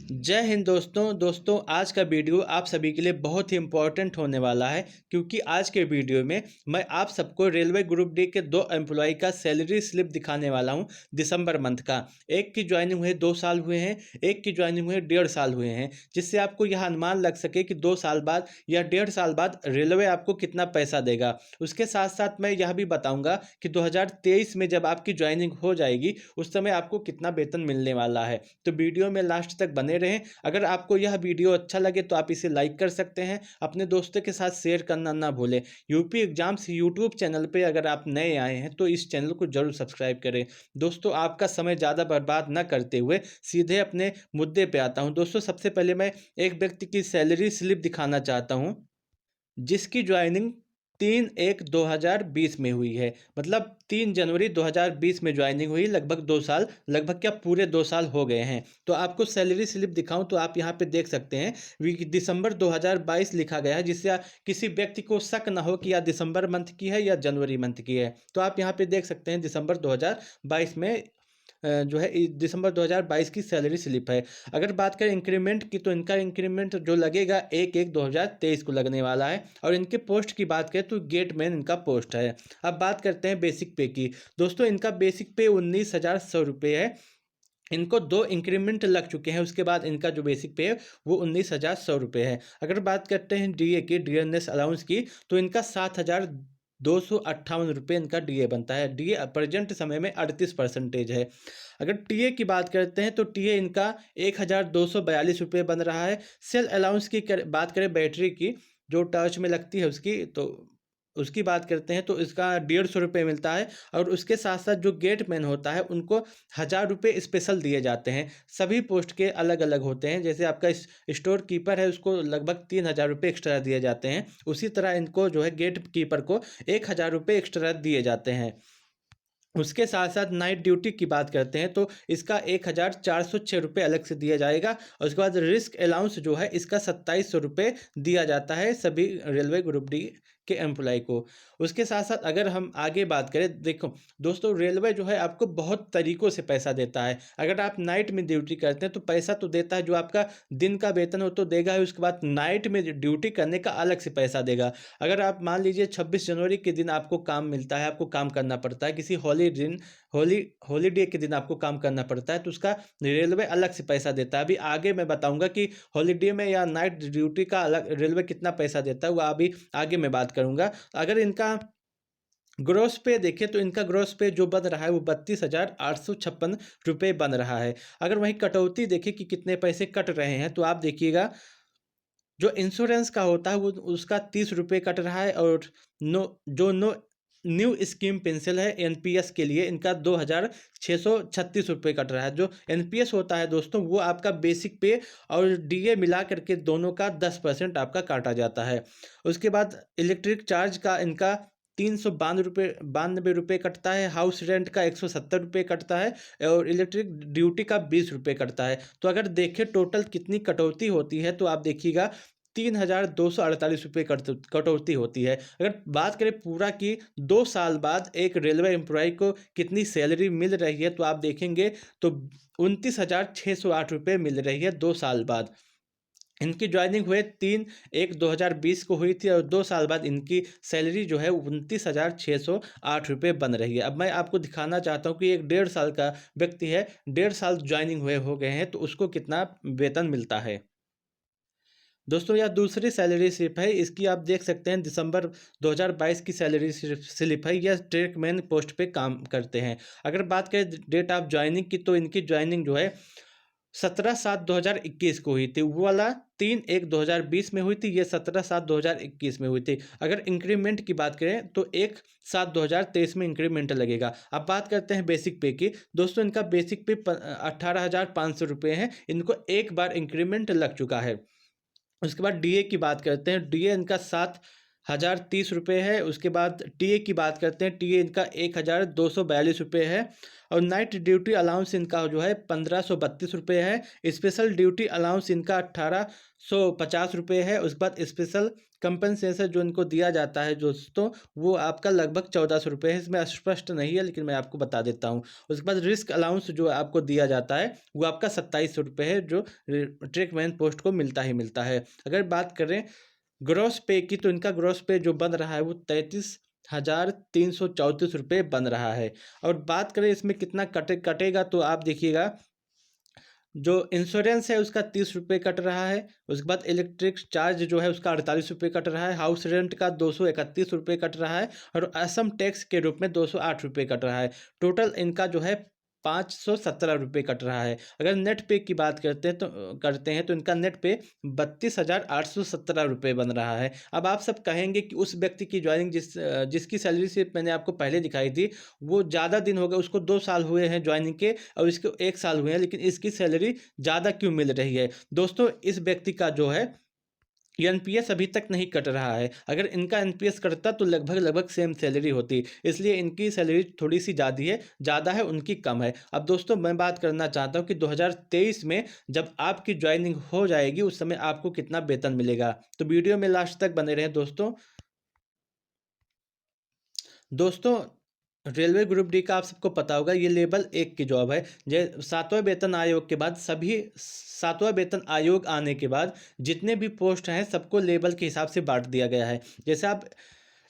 जय हिंद दोस्तों आज का वीडियो आप सभी के लिए बहुत ही इम्पोर्टेंट होने वाला है क्योंकि आज के वीडियो में मैं आप सबको रेलवे ग्रुप डी के 2 एम्प्लॉय का सैलरी स्लिप दिखाने वाला हूं दिसंबर मंथ का। एक की ज्वाइनिंग हुए 2 साल हुए हैं, एक की ज्वाइनिंग हुए 1.5 साल हुए हैं, जिससे आपको यह अनुमान लग सके कि 2 साल बाद या 1.5 साल बाद रेलवे आपको कितना पैसा देगा। उसके साथ साथ मैं यह भी बताऊँगा कि 2023 में जब आपकी ज्वाइनिंग हो जाएगी उस समय आपको कितना वेतन मिलने वाला है। तो वीडियो में लास्ट तक बने रहें। अगर आपको यह वीडियो अच्छा लगे तो आप इसे लाइक कर सकते हैं, अपने दोस्तों के साथ शेयर करना ना भूलें। यूपी एग्जाम्स यूट्यूब चैनल पे अगर आप नए आए हैं तो इस चैनल को जरूर सब्सक्राइब करें। दोस्तों, आपका समय ज़्यादा बर्बाद ना करते हुए सीधे अपने मुद्दे पे आता हूं। दोस्तों, सबसे पहले मैं एक व्यक्ति की सैलरी स्लिप दिखाना चाहता हूं जिसकी ज्वाइनिंग 3/1/2020 में हुई है। मतलब 3 जनवरी 2020 में ज्वाइनिंग हुई। लगभग 2 साल, लगभग क्या पूरे 2 साल हो गए हैं। तो आपको सैलरी स्लिप दिखाऊं तो आप यहाँ पे देख सकते हैं दिसंबर 2022 लिखा गया है, जिससे किसी व्यक्ति को शक ना हो कि यह दिसंबर मंथ की है या जनवरी मंथ की है। तो आप यहाँ पे देख सकते हैं दिसंबर 2022 में जो है दिसंबर 2022 की सैलरी स्लिप है। अगर बात करें इंक्रीमेंट की तो इनका इंक्रीमेंट जो लगेगा 1/1/2023 को लगने वाला है। और इनके पोस्ट की बात करें तो गेटमैन इनका पोस्ट है। अब बात करते हैं बेसिक पे की। दोस्तों, इनका बेसिक पे 19,100 रुपये है। इनको 2 इंक्रीमेंट लग चुके हैं, उसके बाद इनका जो बेसिक पे है वो 19,100 रुपये है। अगर बात करते हैं डीए की, डियरनेस अलाउंस की, तो इनका 7,258 रुपये इनका डीए बनता है। डीए प्रेजेंट समय में 38% है। अगर टीए की बात करते हैं तो टीए इनका 1,242 रुपये बन रहा है। सेल अलाउंस की बात करें, बैटरी की जो टर्च में लगती है उसकी बात करते हैं तो इसका 150 रुपये मिलता है। और उसके साथ साथ जो गेटमैन होता है उनको 1,000 रुपये स्पेशल दिए जाते हैं। सभी पोस्ट के अलग अलग होते हैं। जैसे आपका स्टोर कीपर है, उसको लगभग 3,000 रुपये एक्स्ट्रा दिए जाते हैं। उसी तरह इनको जो है गेट कीपर को 1,000 रुपये एक्स्ट्रा दिए जाते हैं। उसके साथ साथ नाइट ड्यूटी की बात करते हैं तो इसका 1,406 रुपये अलग से दिया जाएगा। और उसके बाद रिस्क अलाउंस जो है इसका 2,700 रुपये दिया जाता है सभी रेलवे ग्रुप डी के एम्प्लॉय को। उसके साथ साथ अगर हम आगे बात करें, देखो दोस्तों, रेलवे जो है आपको बहुत तरीक़ों से पैसा देता है। अगर आप नाइट में ड्यूटी करते हैं तो पैसा तो देता है, जो आपका दिन का वेतन हो तो देगा ही, उसके बाद नाइट में ड्यूटी करने का अलग से पैसा देगा। अगर आप मान लीजिए 26 जनवरी के दिन आपको काम मिलता है, आपको काम करना पड़ता है, किसी हॉलीडे के दिन आपको काम करना पड़ता है, तो उसका रेलवे अलग से पैसा देता है। अभी आगे मैं बताऊंगा कि हॉलीडे में या नाइट ड्यूटी का अलग रेलवे कितना पैसा देता है, वो अभी आगे मैं बात करूंगा। अगर इनका ग्रॉस पे देखें तो इनका ग्रॉस पे जो बन रहा है वो 32,856 रुपये बन रहा है। अगर वहीं कटौती देखें कि कितने पैसे कट रहे हैं तो आप देखिएगा, जो इंश्योरेंस का होता है वो उसका 30 रुपये कट रहा है। और नो न्यू स्कीम पेंशन है एनपीएस के लिए, इनका 2,636 रुपये कट रहा है। जो एनपीएस होता है दोस्तों, वो आपका बेसिक पे और डीए मिला करके दोनों का 10% आपका काटा जाता है। उसके बाद इलेक्ट्रिक चार्ज का इनका 392 रुपये कटता है। हाउस रेंट का 170 रुपये कटता है। और इलेक्ट्रिक ड्यूटी का 20 रुपये कटता है। तो अगर देखें टोटल कितनी कटौती होती है तो आप देखिएगा 3,248 रुपये कटौती होती है। अगर बात करें पूरा की 2 साल बाद एक रेलवे एम्प्लॉय को कितनी सैलरी मिल रही है तो आप देखेंगे तो 29,608 रुपये मिल रही है 2 साल बाद। इनकी ज्वाइनिंग हुए 3/1/2020 को हुई थी और 2 साल बाद इनकी सैलरी जो है 29,608 रुपये बन रही है। अब मैं आपको दिखाना चाहता हूँ कि एक 1.5 साल का व्यक्ति है, 1.5 साल ज्वाइनिंग हुए हो गए हैं, तो उसको कितना वेतन मिलता है। दोस्तों, यह दूसरी सैलरी स्लिप है। इसकी आप देख सकते हैं दिसंबर 2022 की सैलरी स्लिप है। यह ट्रैकमैन पोस्ट पे काम करते हैं। अगर बात करें डेट ऑफ ज्वाइनिंग की तो इनकी ज्वाइनिंग जो है 17/7/2021 को हुई थी। वो वाला 3/1/2020 में हुई थी, ये 17/7/2021 में हुई थी। अगर इंक्रीमेंट की बात करें तो 1/7/2023 में इंक्रीमेंट लगेगा। अब बात करते हैं बेसिक पे की। दोस्तों, इनका बेसिक पे 18,500 रुपये है। इनको एक बार इंक्रीमेंट लग चुका है। उसके बाद डीए की बात करते हैं। डीए इनका 1030 रुपये है। उसके बाद टीए की बात करते हैं, टीए इनका 1242 रुपये है। और नाइट ड्यूटी अलाउंस इनका जो है 1532 रुपये है। स्पेशल ड्यूटी अलाउंस इनका 1850 रुपये है। उसके बाद स्पेशल कंपनसेशन जो इनको दिया जाता है दोस्तों, वो आपका लगभग 1400 रुपये है। इसमें स्पष्ट नहीं है लेकिन मैं आपको बता देता हूँ। उसके बाद रिस्क अलाउंस जो आपको दिया जाता है वो आपका 2700 रुपये है, जो ट्रैकमैन पोस्ट को मिलता ही मिलता है। अगर बात करें ग्रॉस पे की, तो इनका ग्रॉस पे जो बन रहा है वो 33,334 रुपये बन रहा है। और बात करें इसमें कितना कटेगा, तो आप देखिएगा जो इंश्योरेंस है उसका 30 रुपये कट रहा है। उसके बाद इलेक्ट्रिक चार्ज जो है उसका 48 रुपये कट रहा है। हाउस रेंट का 231 रुपये कट रहा है। और असम टैक्स के रूप में 208 रुपये कट रहा है। टोटल इनका जो है 517 रुपये कट रहा है। अगर नेट पे की बात करते हैं तो इनका नेट पे 32,817 रुपये बन रहा है। अब आप सब कहेंगे कि उस व्यक्ति की ज्वाइनिंग जिसकी सैलरी से मैंने आपको पहले दिखाई थी, वो ज़्यादा दिन हो गए, उसको 2 साल हुए हैं ज्वाइनिंग के और इसको 1 साल हुए हैं, लेकिन इसकी सैलरी ज़्यादा क्यों मिल रही है? दोस्तों, इस व्यक्ति का जो है एनपीएस अभी तक नहीं कट रहा है। अगर इनका एनपीएस कटता तो लगभग लगभग सेम सैलरी होती, इसलिए इनकी सैलरी थोड़ी सी ज़्यादा है, उनकी कम है। अब दोस्तों, मैं बात करना चाहता हूँ कि 2023 में जब आपकी ज्वाइनिंग हो जाएगी उस समय आपको कितना वेतन मिलेगा। तो वीडियो में लास्ट तक बने रहें दोस्तों। दोस्तों, रेलवे ग्रुप डी का आप सबको पता होगा, ये लेवल 1 की जॉब है। सातवां वेतन आयोग के बाद सातवां वेतन आयोग आने के बाद जितने भी पोस्ट हैं सबको लेवल के हिसाब से बांट दिया गया है। जैसे आप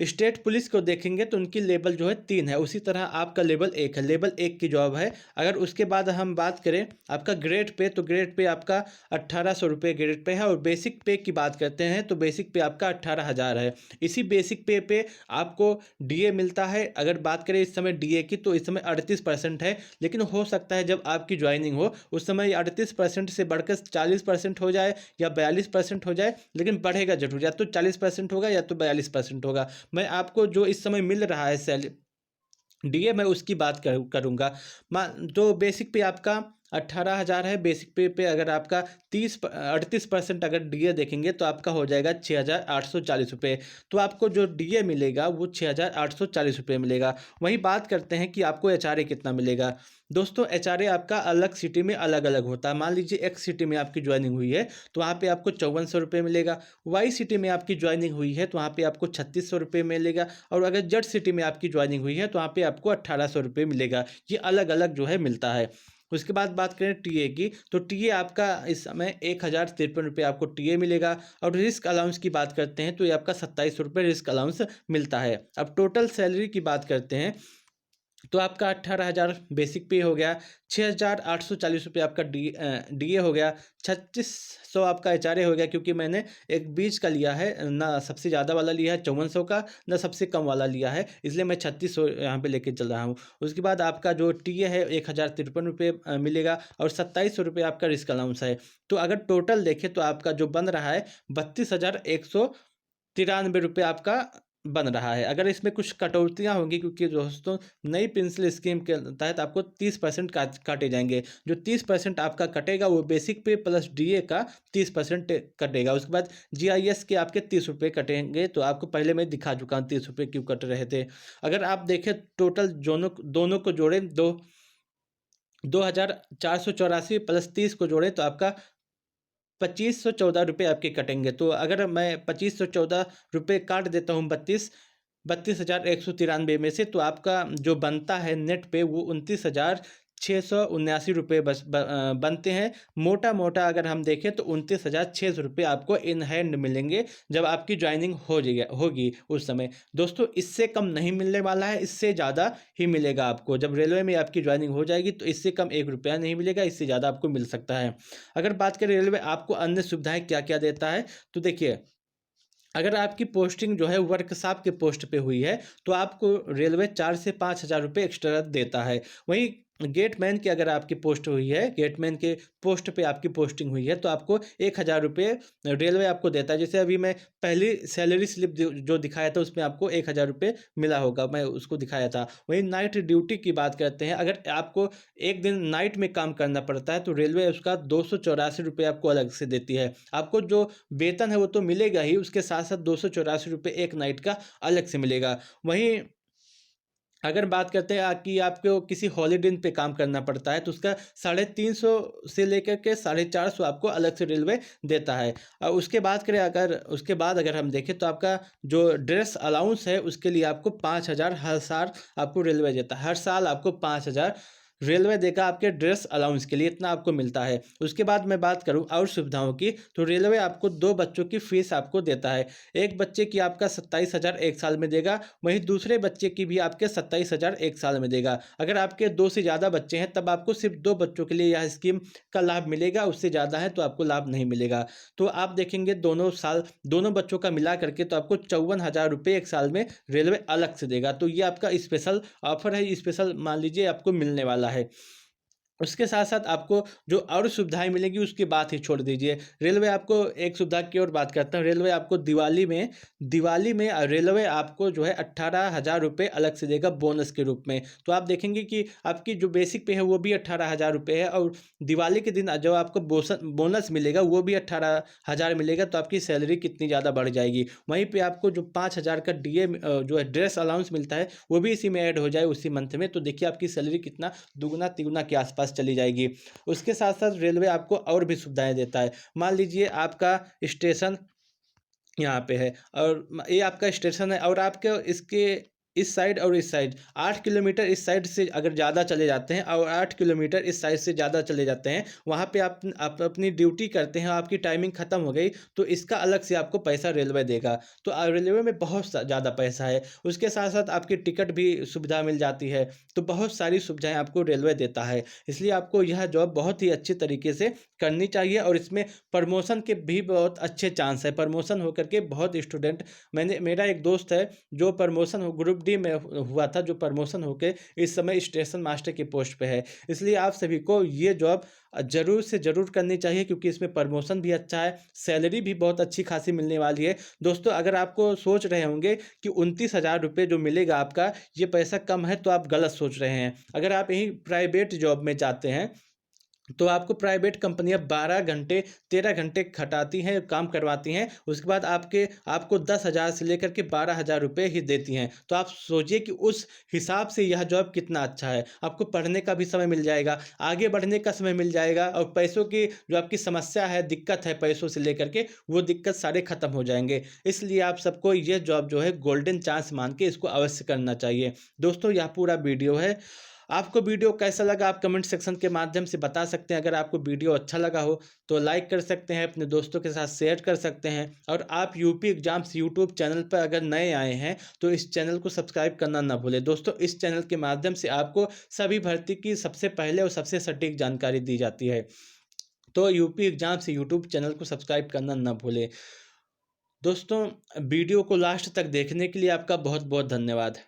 स्टेट पुलिस को देखेंगे तो उनकी लेवल जो है 3 है, उसी तरह आपका लेवल 1 है। लेवल 1 की जॉब है। अगर उसके बाद हम बात करें आपका ग्रेड पे, तो ग्रेड पे आपका 1800 रुपये ग्रेड पे है। और बेसिक पे की बात करते हैं तो बेसिक पे आपका 18,000 है। इसी बेसिक पे आपको डीए मिलता है। अगर बात करें इस समय डीए की, तो इस समय 38% है, लेकिन हो सकता है जब आपकी ज्वाइनिंग हो उस समय 38% से बढ़कर 40% हो जाए या 42% हो जाए, लेकिन बढ़ेगा जरूर, या तो 40% होगा या तो 42% होगा। मैं आपको जो इस समय मिल रहा है डीए, मैं उसकी बात करूँगा। तो बेसिक पे आपका 18,000 है। बेसिक पे अगर आपका 38% अगर डीए देखेंगे तो आपका हो जाएगा 6,840 रुपये। तो आपको जो डीए मिलेगा वो 6,840 रुपये मिलेगा। वहीं बात करते हैं कि आपको एचआरए कितना मिलेगा। दोस्तों, एचआरए आपका अलग सिटी में अलग अलग होता है। मान लीजिए एक सिटी में आपकी ज्वाइनिंग हुई है तो वहाँ पे आपको 5400 रुपये मिलेगा। वाई सिटी में आपकी ज्वाइनिंग हुई है तो वहाँ पे आपको 3600 रुपये मिलेगा। और अगर जेड सिटी में आपकी ज्वाइनिंग हुई है तो वहाँ पे आपको 1800 रुपये मिलेगा। ये अलग अलग जो है मिलता है। उसके बाद बात करें टीए की, तो टीए आपका इस समय 1,053 रुपये आपको टीए मिलेगा। और रिस्क अलाउंस की बात करते हैं तो ये आपका 2700 रुपये रिस्क अलाउंस मिलता है। अब टोटल सैलरी की बात करते हैं तो आपका 18,000 बेसिक पे हो गया, 6,840 रुपये आपका डीए हो गया, 3600 आपका एचआरए हो गया, क्योंकि मैंने एक बीच का लिया है, ना सबसे ज़्यादा वाला लिया है 5400 का, ना सबसे कम वाला लिया है, इसलिए मैं 3600 यहाँ पे लेके चल रहा हूँ। उसके बाद आपका जो टीए है 1,053 रुपये मिलेगा। और 2700 रुपये आपका रिस्क अलाउंस है। तो अगर टोटल देखें तो आपका जो बन रहा है 32,193 रुपये आपका बन रहा है। अगर इसमें कुछ कटौतियाँ होंगी, क्योंकि दोस्तों नई पेंशन स्कीम के तहत आपको 30% काटे जाएंगे। जो 30% आपका कटेगा वो बेसिक पे प्लस डीए का 30% कटेगा। उसके बाद जीआईएस के आपके 30 रुपये कटेंगे। तो आपको पहले मैं दिखा चुका हूँ 30 रुपये क्यों कट रहे थे। अगर आप देखें टोटल दोनों को जोड़ें, 2,484 प्लस 30 को जोड़ें तो आपका 2,514 रुपये आपके कटेंगे। तो अगर मैं 2,514 रुपये काट देता हूँ 32,193 में से, तो आपका जो बनता है नेट पे वो 29,679 रुपये बनते हैं। मोटा मोटा अगर हम देखें तो 29,600 रुपये आपको इन हैंड मिलेंगे जब आपकी ज्वाइनिंग होगी उस समय। दोस्तों, इससे कम नहीं मिलने वाला है, इससे ज़्यादा ही मिलेगा आपको। जब रेलवे में आपकी ज्वाइनिंग हो जाएगी तो इससे कम 1 रुपया नहीं मिलेगा, इससे ज़्यादा आपको मिल सकता है। अगर बात करें रेलवे आपको अन्य सुविधाएं क्या क्या देता है, तो देखिए, अगर आपकी पोस्टिंग जो है वर्कशॉप के पोस्ट पे हुई है तो आपको रेलवे 4 से 5 हज़ार रुपये एक्स्ट्रा देता है। वहीं गेटमैन की अगर आपकी पोस्ट हुई है, गेटमैन के पोस्ट पे आपकी पोस्टिंग हुई है, तो आपको 1,000 रुपये रेलवे आपको देता है। जैसे अभी मैं पहली सैलरी स्लिप जो दिखाया था, उसमें आपको 1,000 रुपये मिला होगा, मैं उसको दिखाया था। वहीं नाइट ड्यूटी की बात करते हैं, अगर आपको एक दिन नाइट में काम करना पड़ता है, तो रेलवे उसका 284 रुपये आपको अलग से देती है। आपको जो वेतन है वो तो मिलेगा ही, उसके साथ साथ 284 रुपये एक नाइट का अलग से मिलेगा। वहीं अगर बात करते हैं कि आपको किसी हॉलिडे पे काम करना पड़ता है, तो उसका 350 से लेकर के 450 आपको अलग से रेलवे देता है। उसके बाद करें, अगर उसके बाद अगर हम देखें, तो आपका जो ड्रेस अलाउंस है, उसके लिए आपको 5,000 हर साल आपको रेलवे देता है। हर साल आपको 5,000 रेलवे देगा आपके ड्रेस अलाउंस के लिए, इतना आपको मिलता है। उसके बाद मैं बात करूं और सुविधाओं की, तो रेलवे आपको 2 बच्चों की फीस आपको देता है। एक बच्चे की आपका 27,000 एक साल में देगा, वहीं दूसरे बच्चे की भी आपके 27,000 एक साल में देगा। अगर आपके 2 से ज़्यादा बच्चे हैं, तब आपको सिर्फ 2 बच्चों के लिए यह स्कीम का लाभ मिलेगा, उससे ज़्यादा है तो आपको लाभ नहीं मिलेगा। तो आप देखेंगे दोनों बच्चों का मिला करके तो आपको 54,000 रुपये एक साल में रेलवे अलग से देगा। तो ये आपका स्पेशल ऑफर है, स्पेशल मान लीजिए आपको मिलने वाला है। उसके साथ-साथ आपको जो और सुविधाएँ मिलेंगी, उसकी बात ही छोड़ दीजिए। रेलवे आपको एक सुविधा की और बात करता हूँ, रेलवे आपको दिवाली में रेलवे आपको जो है 18,000 रुपये अलग से देगा बोनस के रूप में। तो आप देखेंगे कि आपकी जो बेसिक पे है वो भी 18,000 रुपये है, और दिवाली के दिन जो आपको बोनस मिलेगा वो भी 18,000 मिलेगा, तो आपकी सैलरी कितनी ज़्यादा बढ़ जाएगी। वहीं पे आपको जो 5,000 का जो है ड्रेस अलाउंस मिलता है, वो भी इसी में ऐड हो जाए उसी मंथ में, तो देखिए आपकी सैलरी कितना दुगना तिगुना के आसपास चली जाएगी। उसके साथ-साथ रेलवे आपको और भी सुविधाएँ देता है। मान लीजिए आपका स्टेशन यहाँ पे है, और ये आपका स्टेशन है, और आपके इसके इस साइड और इस साइड 8 किलोमीटर इस साइड से अगर ज़्यादा चले जाते हैं, और 8 किलोमीटर इस साइड से ज़्यादा चले जाते हैं, वहाँ पे आप अपनी ड्यूटी करते हैं, आपकी टाइमिंग ख़त्म हो गई, तो इसका अलग से आपको पैसा रेलवे देगा। तो रेलवे में बहुत ज़्यादा पैसा है। उसके साथ साथ आपकी टिकट भी सुविधा मिल जाती है। तो बहुत सारी सुविधाएँ आपको रेलवे देता है। इसलिए आपको यह जॉब बहुत ही अच्छी तरीके से करनी चाहिए, और इसमें प्रमोशन के भी बहुत अच्छे चांस है। प्रमोशन होकर के बहुत स्टूडेंट, मेरा एक दोस्त है जो प्रमोशन हो ग्रुप डी में हुआ था, जो प्रमोशन होके इस समय स्टेशन मास्टर की पोस्ट पे है। इसलिए आप सभी को ये जॉब ज़रूर से ज़रूर करनी चाहिए, क्योंकि इसमें प्रमोशन भी अच्छा है, सैलरी भी बहुत अच्छी खासी मिलने वाली है। दोस्तों, अगर आपको सोच रहे होंगे कि 29,000 रुपये जो मिलेगा आपका, ये पैसा कम है, तो आप गलत सोच रहे हैं। अगर आप यहीं प्राइवेट जॉब में जाते हैं, तो आपको प्राइवेट कंपनियाँ 12 घंटे 13 घंटे खटाती हैं, काम करवाती हैं, उसके बाद आपको 10,000 से लेकर के 12,000 रुपये ही देती हैं। तो आप सोचिए कि उस हिसाब से यह जॉब कितना अच्छा है। आपको पढ़ने का भी समय मिल जाएगा, आगे बढ़ने का समय मिल जाएगा, और पैसों की जो आपकी समस्या है, दिक्कत है पैसों से लेकर के, वो दिक्कत सारे खत्म हो जाएँगे। इसलिए आप सबको ये जॉब जो है गोल्डन चांस मान के इसको अवश्य करना चाहिए। दोस्तों, यह पूरा वीडियो है। आपको वीडियो कैसा लगा आप कमेंट सेक्शन के माध्यम से बता सकते हैं। अगर आपको वीडियो अच्छा लगा हो तो लाइक कर सकते हैं, अपने दोस्तों के साथ शेयर कर सकते हैं, और आप यूपी एग्जाम्स यूट्यूब चैनल पर अगर नए आए हैं तो इस चैनल को सब्सक्राइब करना ना भूलें। दोस्तों, इस चैनल के माध्यम से आपको सभी भर्ती की सबसे पहले और सबसे सटीक जानकारी दी जाती है। तो यूपी एग्जाम्स यूट्यूब चैनल को सब्सक्राइब करना ना भूलें। दोस्तों, वीडियो को लास्ट तक देखने के लिए आपका बहुत बहुत धन्यवाद।